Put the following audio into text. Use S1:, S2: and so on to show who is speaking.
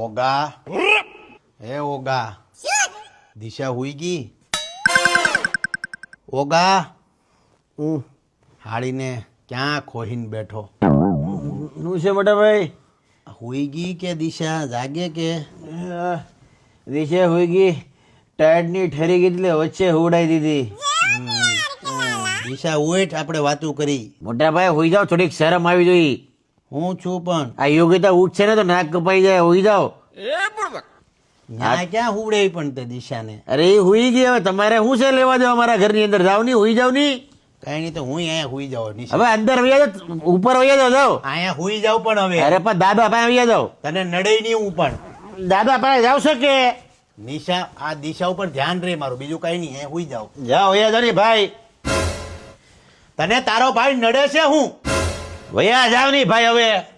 S1: ઓગા હે ઓગા દિશા હુઈ ગઈ ઓગા હાડીને ક્યાં ખોહીને બેઠો
S2: શું છે મોટા ભાઈ?
S1: હુઈ ગઈ કે દિશા જાગે કે
S2: દિશા હોઈ ગઈ, ટાયર્ડની ઠરી ગઈ એટલે વચ્ચે હુવડાવી દીધી.
S1: દિશા ઉઠ, આપણે વાતું કરી.
S2: મોટા ભાઈ હોઈ જાઓ, થોડીક શરમ આવી જોઈએ.
S1: હું છું પણ
S2: આ યોગિતા ઉઠશે ને તો નાક કપાઈ જાય. હોઈ જાઓ.
S1: ન્યા ક્યાં હુવડે પણ તે દિશાને.
S2: અરે એ હુઈ ગઈ, હવે તમારે શું છે લેવા દેવા મારા ઘરની અંદર? જાવ ની, હુઈ જાવ ની.
S1: કઈ નહીં તો હું અહીંયા હુઈ જાઉં.
S2: હવે અંદર વયા જાઓ, ઉપર વયા જાઓ. જાઓ
S1: અહીંયા હુઈ જાઉં પણ હવે.
S2: અરે પણ દાદા પાસે વયા જાઓ.
S1: તને નડે નહીં હું પણ.
S2: દાદા પાસે જાવ છો કે
S1: નિશા આ દિશા ઉપર ધ્યાન રહે મારું, બીજું કઈ નહીં. અહીંયા હુઈ જાઉં.
S2: જાઓ વયા જાઓ ને ભાઈ.
S1: તને તારો ભાઈ નડે છે હું?
S2: વયા જાવ ની ભાઈ હવે.